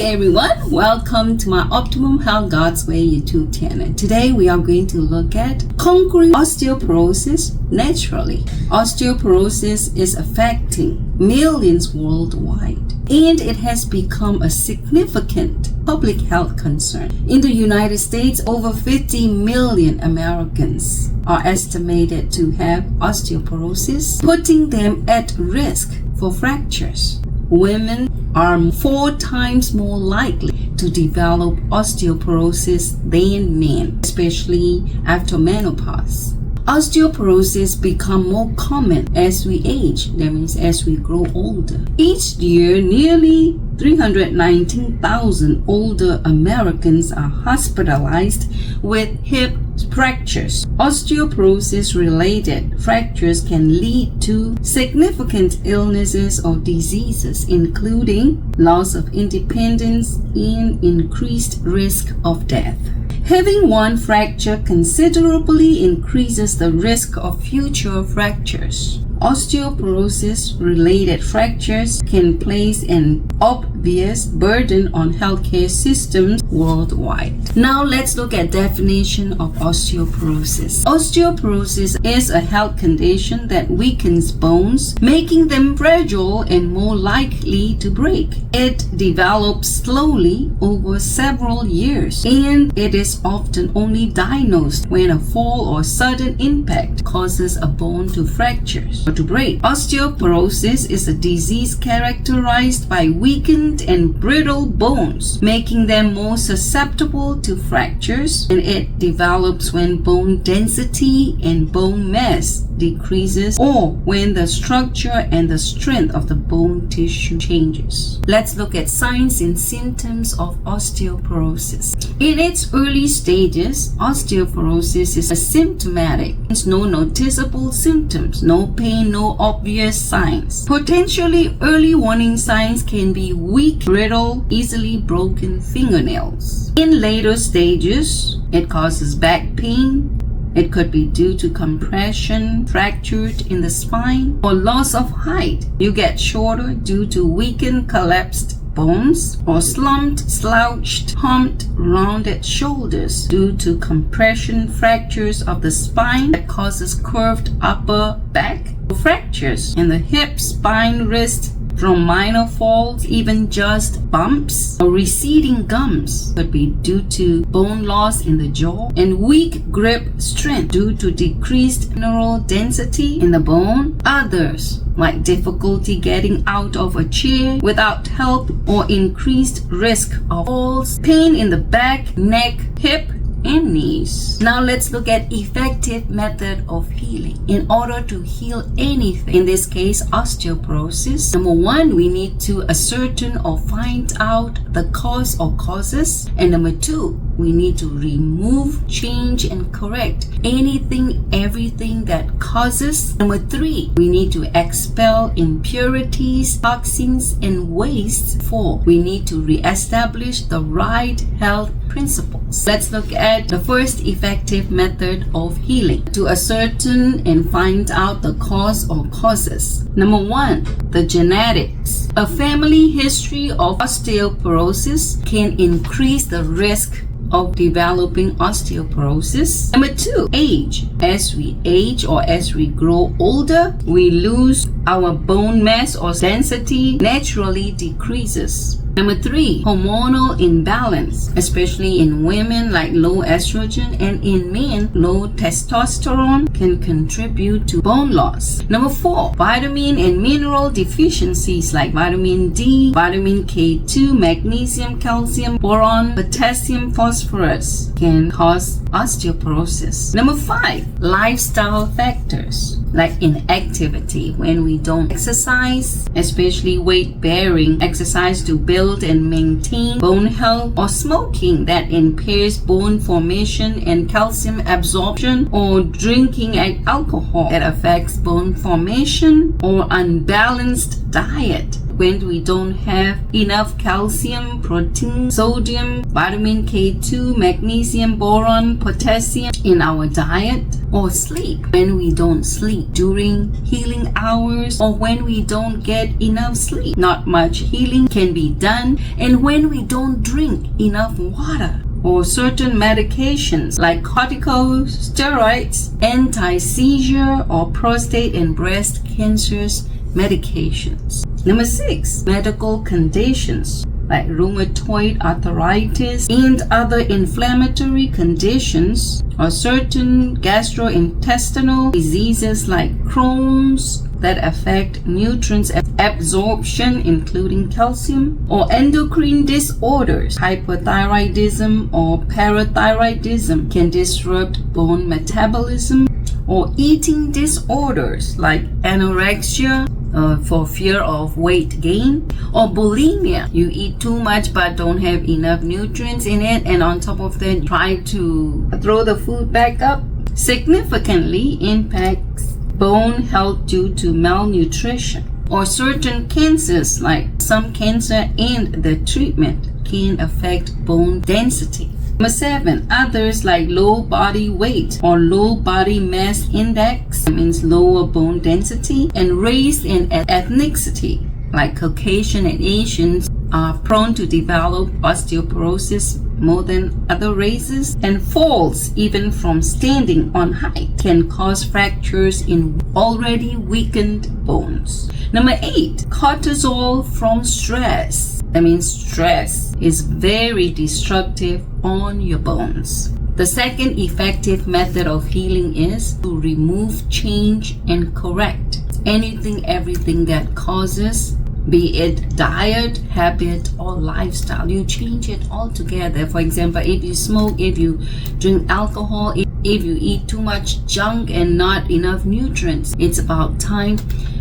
everyone, welcome to my Optimum Health God's Way YouTube channel. Today we are going to look at conquering osteoporosis naturally. Osteoporosis is affecting millions worldwide, and it has become a significant public health concern. In the United States, over 50 million Americans are estimated to have osteoporosis, putting them at risk for fractures. Women are 4 times more likely to develop osteoporosis than men, especially after menopause. Osteoporosis becomes more common as we age, that means as we grow older. Each year, nearly 319,000 older Americans are hospitalized with hip fractures. Osteoporosis-related fractures can lead to significant illnesses or diseases, including loss of independence and increased risk of death. Having one fracture considerably increases the risk of future fractures. Osteoporosis-related fractures can place an obvious burden on healthcare systems worldwide. Now let's look at definition of osteoporosis. Osteoporosis is a health condition that weakens bones, making them fragile and more likely to break. It develops slowly over several years, and it is often only diagnosed when a fall or sudden impact causes a bone to fracture or to break. Osteoporosis is a disease characterized by weakened and brittle bones, making them more susceptible to fractures, and it develops when bone density and bone mass decreases or when the structure and the strength of the bone tissue changes. Let's look at signs and symptoms of osteoporosis. In its early stages, osteoporosis is asymptomatic. There's no noticeable symptoms, no pain, no obvious signs. Potentially early warning signs can be weak, brittle, easily broken fingernails. In later stages, it causes back pain. It could be due to compression, fractured in the spine, or loss of height. You get shorter due to weakened, collapsed bones, or slumped, slouched, humped, rounded shoulders due to compression fractures of the spine that causes curved upper back, or fractures in the hip, spine, wrist, from minor falls, even just bumps, or receding gums could be due to bone loss in the jaw, and weak grip strength due to decreased mineral density in the bone. Others, like difficulty getting out of a chair without help, or increased risk of falls, pain in the back, neck, hip, and knees. Now let's look at effective method of healing. In order to heal anything, in this case osteoporosis, number 1, we need to ascertain or find out the cause or causes, and number 2, we need to remove, change, and correct everything that causes. Number 3, we need to expel impurities, toxins, and wastes. 4, we need to reestablish the right health principles. Let's look at the first effective method of healing, to ascertain and find out the cause or causes. Number 1, the genetics. A family history of osteoporosis can increase the risk of developing osteoporosis. Number 2, age. As we age or as we grow older, we lose our bone mass or density naturally decreases. Number 3, hormonal imbalance, especially in women, like low estrogen, and in men, low testosterone can contribute to bone loss. Number 4, vitamin and mineral deficiencies like vitamin D, vitamin K2, magnesium, calcium, boron, potassium, phosphorus can cause osteoporosis. Number 5, lifestyle factors like inactivity. When we don't exercise, especially weight-bearing exercise to build and maintain bone health, or smoking that impairs bone formation and calcium absorption, or drinking alcohol that affects bone formation, or unbalanced diet when we don't have enough calcium, protein, sodium, vitamin K2, magnesium, boron, potassium in our diet, or sleep, when we don't sleep during healing hours, or when we don't get enough sleep. Not much healing can be done, and when we don't drink enough water, or certain medications like corticosteroids, anti-seizure, or prostate and breast cancers medications. Number 6, medical conditions like rheumatoid arthritis and other inflammatory conditions, or certain gastrointestinal diseases like Crohn's that affect nutrients absorption, including calcium, or endocrine disorders. Hypothyroidism or parathyroidism can disrupt bone metabolism, or eating disorders like anorexia, for fear of weight gain, or bulimia. You eat too much but don't have enough nutrients in it, and on top of that try to throw the food back up. Significantly impacts bone health due to malnutrition, or certain cancers like some cancer and the treatment can affect bone density. Number 7, others like low body weight or low body mass index, that means lower bone density, and race and ethnicity, like Caucasian and Asians are prone to develop osteoporosis more than other races, and falls, even from standing on height, can cause fractures in already weakened bones. Number 8, cortisol from stress. That means stress is very destructive on your bones. The second effective method of healing is to remove, change, and correct everything that causes, be it diet, habit, or lifestyle. You change it altogether. For example, if you smoke, if you drink alcohol, if you eat too much junk and not enough nutrients, it's about time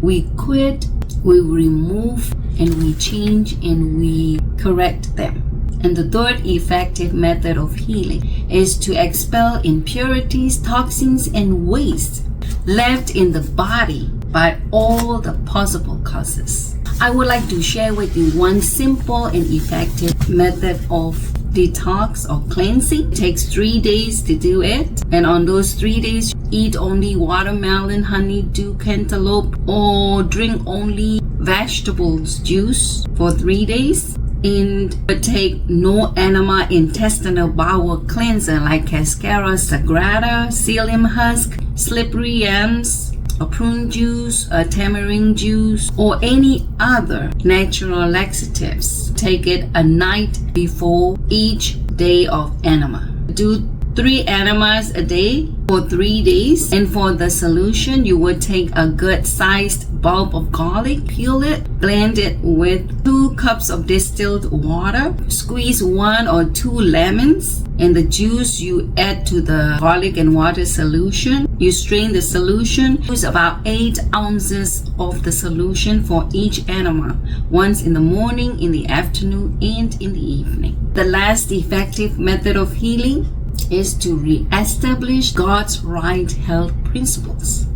we quit, we remove, and we change, and we correct them. And the third effective method of healing is to expel impurities, toxins, and waste left in the body by all the possible causes. I would like to share with you one simple and effective method of detox or cleansing. It takes 3 days to do it, and on those 3 days eat only watermelon, honeydew, cantaloupe, or drink only vegetables juice for 3 days, and take no enema intestinal bowel cleanser like cascara sagrada, psyllium husk, slippery yams, a prune juice, a tamarind juice, or any other natural laxatives. Take it a night before each day of enema. Do 3 enemas a day for 3 days, and for the solution you would take a good sized bulb of garlic, peel it, blend it with 2 cups of distilled water, squeeze 1 or 2 lemons, and the juice you add to the garlic and water solution. You strain the solution. Use about 8 ounces of the solution for each enema, once in the morning, in the afternoon, and in the evening. The last effective method of healing is to re-establish God's right health principles.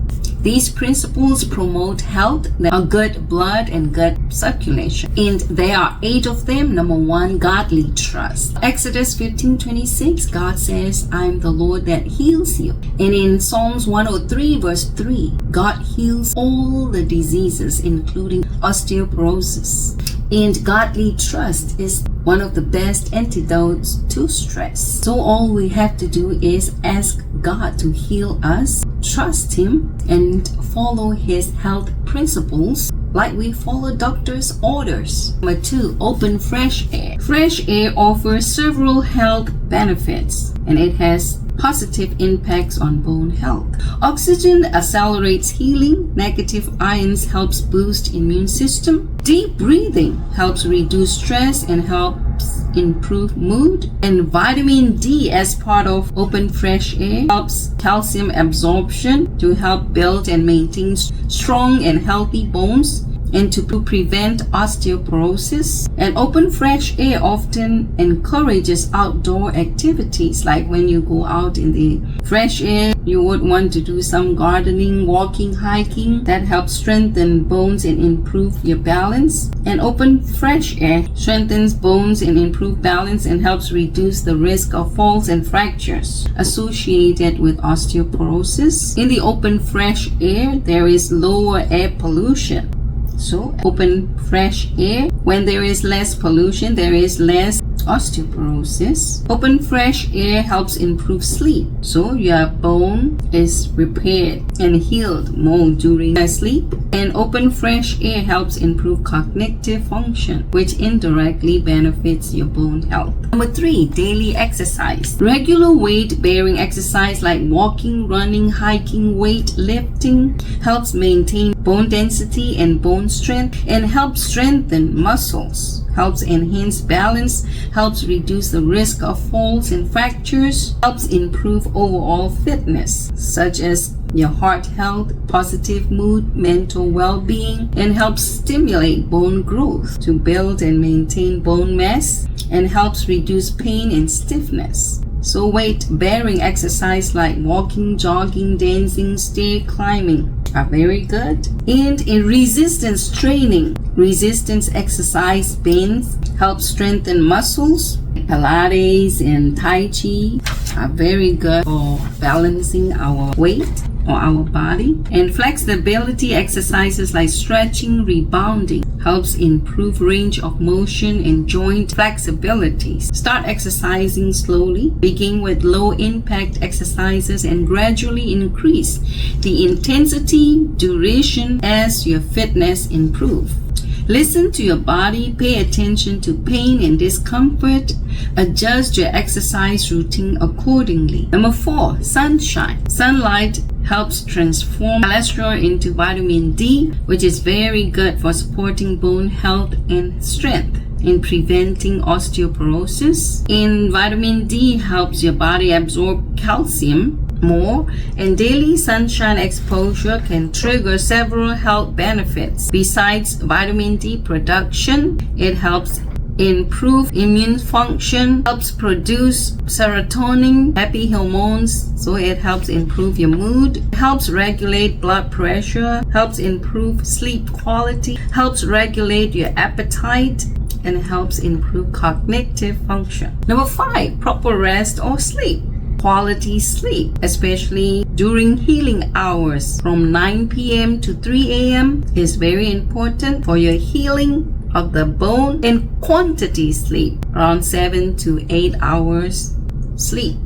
These principles promote health, a good blood and good circulation. And there are 8 of them. Number 1, godly trust. Exodus 15:26, God says, I am the Lord that heals you. And in Psalms 103 verse 3, God heals all the diseases, including osteoporosis. And godly trust is one of the best antidotes to stress. So all we have to do is ask God to heal us, trust Him, and follow His health principles like we follow doctor's orders. Number 2, open fresh air. Fresh air offers several health benefits, and it has positive impacts on bone health. Oxygen accelerates healing. Negative ions helps boost immune system. Deep breathing helps reduce stress and helps improve mood. And vitamin D as part of open fresh air helps calcium absorption to help build and maintain strong and healthy bones. and to prevent osteoporosis. And open fresh air often encourages outdoor activities, like when you go out in the fresh air, you would want to do some gardening, walking, hiking. That helps strengthen bones and improve your balance. And open fresh air strengthens bones and improve balance and helps reduce the risk of falls and fractures associated with osteoporosis. In the open fresh air, there is lower air pollution. So open fresh air, when there is less pollution, there is less osteoporosis. Open fresh air helps improve sleep, so your bone is repaired and healed more during sleep. And open fresh air helps improve cognitive function, which indirectly benefits your bone health. Number 3, daily exercise. Regular weight-bearing exercise like walking, running, hiking, weight lifting helps maintain bone density and bone strength and helps strengthen muscles, helps enhance balance, helps reduce the risk of falls and fractures, helps improve overall fitness, such as your heart health, positive mood, mental well-being, and helps stimulate bone growth to build and maintain bone mass, and helps reduce pain and stiffness. So weight-bearing exercise like walking, jogging, dancing, stair climbing are very good. And in resistance training, resistance exercise bands help strengthen muscles. Pilates and Tai Chi are very good for balancing our weight or our body. And flexibility exercises like stretching, rebounding helps improve range of motion and joint flexibility. Start exercising slowly. Begin with low impact exercises and gradually increase the intensity, duration as your fitness improves. Listen to your body, pay attention to pain and discomfort, adjust your exercise routine accordingly. Number 4, sunshine. Sunlight helps transform cholesterol into vitamin D, which is very good for supporting bone health and strength. In preventing osteoporosis. And vitamin D helps your body absorb calcium more, and daily sunshine exposure can trigger several health benefits. Besides vitamin D production, it helps improve immune function, helps produce serotonin, happy hormones, so it helps improve your mood, helps regulate blood pressure, helps improve sleep quality, helps regulate your appetite, and helps improve cognitive function. Number 5, proper rest or sleep. Quality sleep, especially during healing hours from 9 p.m. to 3 a.m. is very important for your healing of the bone. And quantity sleep, around 7 to 8 hours sleep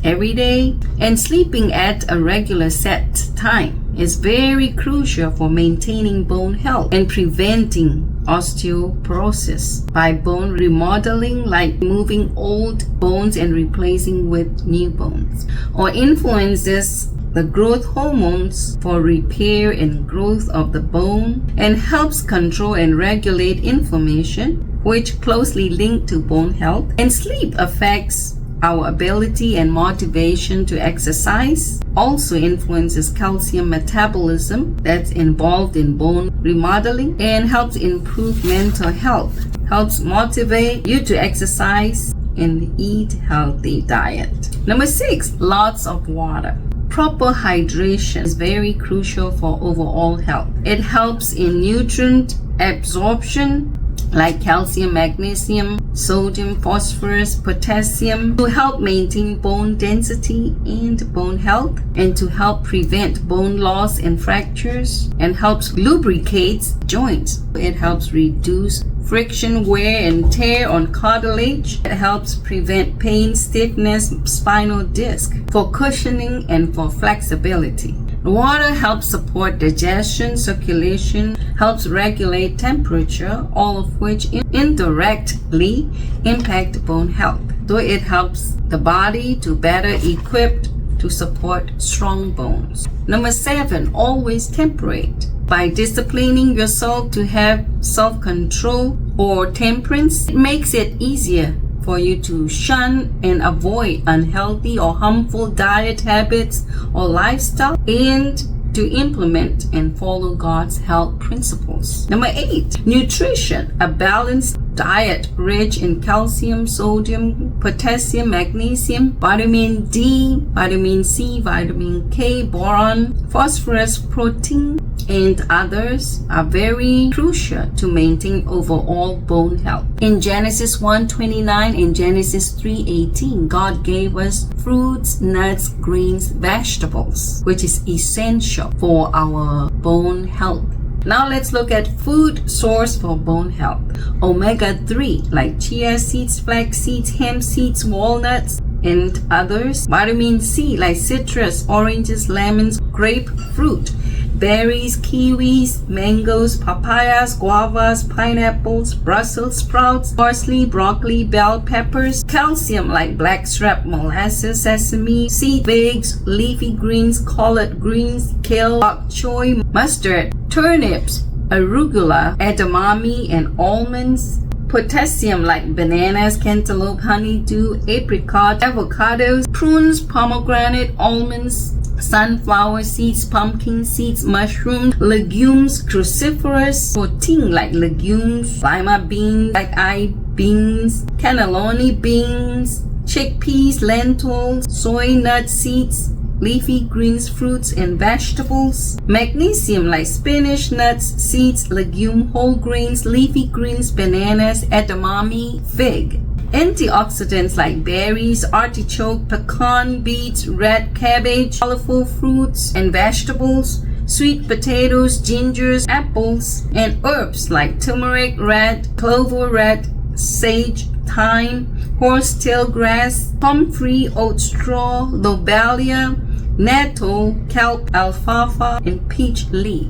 every day, and sleeping at a regular set time is very crucial for maintaining bone health and preventing osteoporosis by bone remodeling, like removing old bones and replacing with new bones, or influences the growth hormones for repair and growth of the bone, and helps control and regulate inflammation, which closely linked to bone health. And sleep affects our ability and motivation to exercise, also influences calcium metabolism that's involved in bone remodeling, and helps improve mental health, helps motivate you to exercise and eat healthy diet. Number 6, lots of water. Proper hydration is very crucial for overall health. It helps in nutrient absorption like calcium, magnesium, sodium, phosphorus, potassium, to help maintain bone density and bone health, and to help prevent bone loss and fractures, and helps lubricate joints. It helps reduce friction, wear and tear on cartilage. It helps prevent pain, stiffness, spinal disc, for cushioning and for flexibility. Water helps support digestion, circulation, helps regulate temperature, all of which indirectly impact bone health. So it helps the body to better equipped to support strong bones. Number 7, always temperate. By disciplining yourself to have self-control or temperance, it makes it easier for you to shun and avoid unhealthy or harmful diet habits or lifestyle, and to implement and follow God's health principles. Number 8, nutrition. A balanced diet rich in calcium, sodium, potassium, magnesium, vitamin D, vitamin C, vitamin K, boron, phosphorus, protein, and others are very crucial to maintain overall bone health. In Genesis 1:29 and Genesis 3:18, God gave us fruits, nuts, grains, vegetables, which is essential for our bone health. Now let's look at food source for bone health. Omega-3 like chia seeds, flax seeds, hemp seeds, walnuts, and others. Vitamin C like citrus, oranges, lemons, grapefruit, berries, kiwis, mangoes, papayas, guavas, pineapples, Brussels sprouts, parsley, broccoli, bell peppers. Calcium like blackstrap, molasses, sesame seed, figs, leafy greens, collard greens, kale, bok choy, mustard, turnips, arugula, edamame, and almonds. Potassium like bananas, cantaloupe, honeydew, apricot, avocados, prunes, pomegranate, almonds, sunflower seeds, pumpkin seeds, mushrooms, legumes, cruciferous. Protein like legumes, lima beans, black-eyed beans, cannellini beans, chickpeas, lentils, soy nut seeds, leafy greens, fruits, and vegetables. Magnesium like spinach, nuts, seeds, legume, whole grains, leafy greens, bananas, edamame, fig. Antioxidants like berries, artichoke, pecan, beets, red cabbage, colorful fruits and vegetables, sweet potatoes, gingers, apples, and herbs like turmeric red, clover red, sage, thyme, horsetail grass, comfrey, oat straw, lobelia, nettle, kelp, alfalfa, and peach leaf.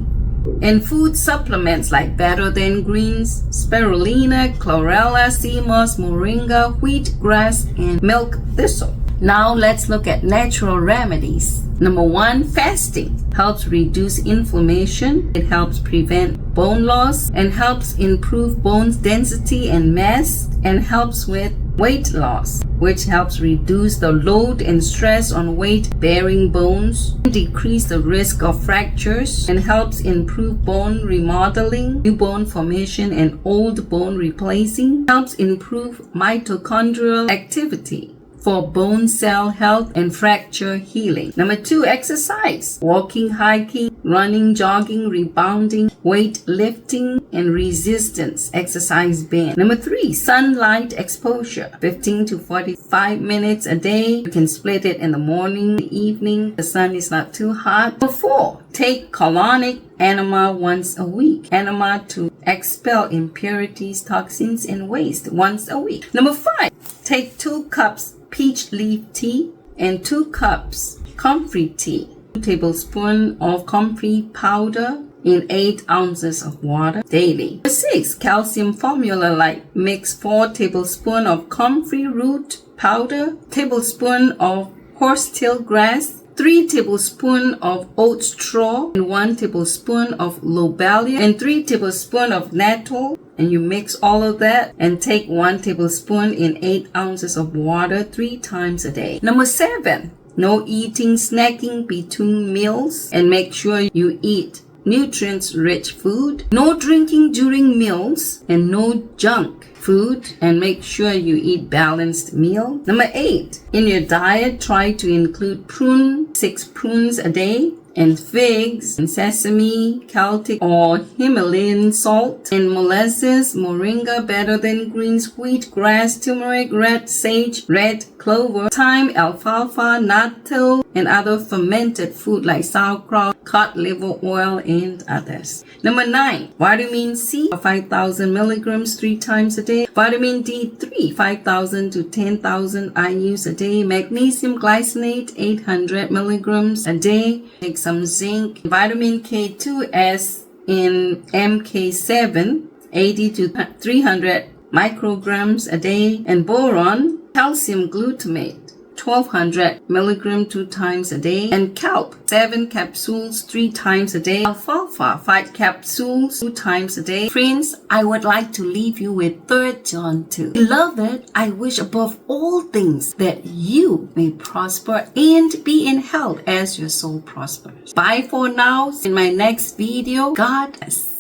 And food supplements like Better Than Greens, spirulina, chlorella, sea moss, moringa, wheatgrass, and milk thistle. Now let's look at natural remedies. Number 1, fasting helps reduce inflammation. It helps prevent bone loss and helps improve bone density and mass, and helps with weight loss, which helps reduce the load and stress on weight-bearing bones, decrease the risk of fractures, and helps improve bone remodeling, new bone formation, and old bone replacing, helps improve mitochondrial activity for bone cell health and fracture healing. Number 2, exercise. Walking, hiking, running, jogging, rebounding, weight lifting, and resistance exercise band. Number 3, sunlight exposure. 15 to 45 minutes a day. You can split it in the morning, the evening. The sun is not too hot. Number 4, take colonic enema once a week. Enema to expel impurities, toxins, and waste once a week. Number 5, take 2 cups peach leaf tea and 2 cups comfrey tea. 2 tablespoons of comfrey powder in 8 ounces of water daily. Number 6, calcium formula like mix 4 tablespoons of comfrey root powder, tablespoon of horsetail grass, 3 tablespoons of oat straw, and 1 tablespoon of lobelia, and 3 tablespoons of nettle. And you mix all of that and take 1 tablespoon in 8 ounces of water 3 times a day. Number 7, no eating, snacking between meals, and make sure you eat nutrients-rich food. No drinking during meals, and no junk food, and make sure you eat balanced meal. Number 8, in your diet, try to include 6 prunes a day, and figs, and sesame, Celtic or Himalayan salt, and molasses, moringa, Better Than Greens, wheatgrass, turmeric, red sage, red clover, thyme, alfalfa, natto, and other fermented food like sauerkraut, cod liver oil, and others. Number 9, vitamin C, 5,000 milligrams 3 times a day. Vitamin D3, 5,000 to 10,000 IUs a day. Magnesium glycinate, 800 milligrams a day. Take some zinc. Vitamin K2S in MK7, 80 to 300 micrograms a day. And boron, calcium glutamate, 1200 milligram 2 times a day, and kelp 7 capsules 3 times a day, alfalfa 5 capsules 2 times a day. Friends, I would like to leave you with 3 John 2. Beloved, I wish above all things that you may prosper and be in health as your soul prospers. Bye for now. In my next video, God bless.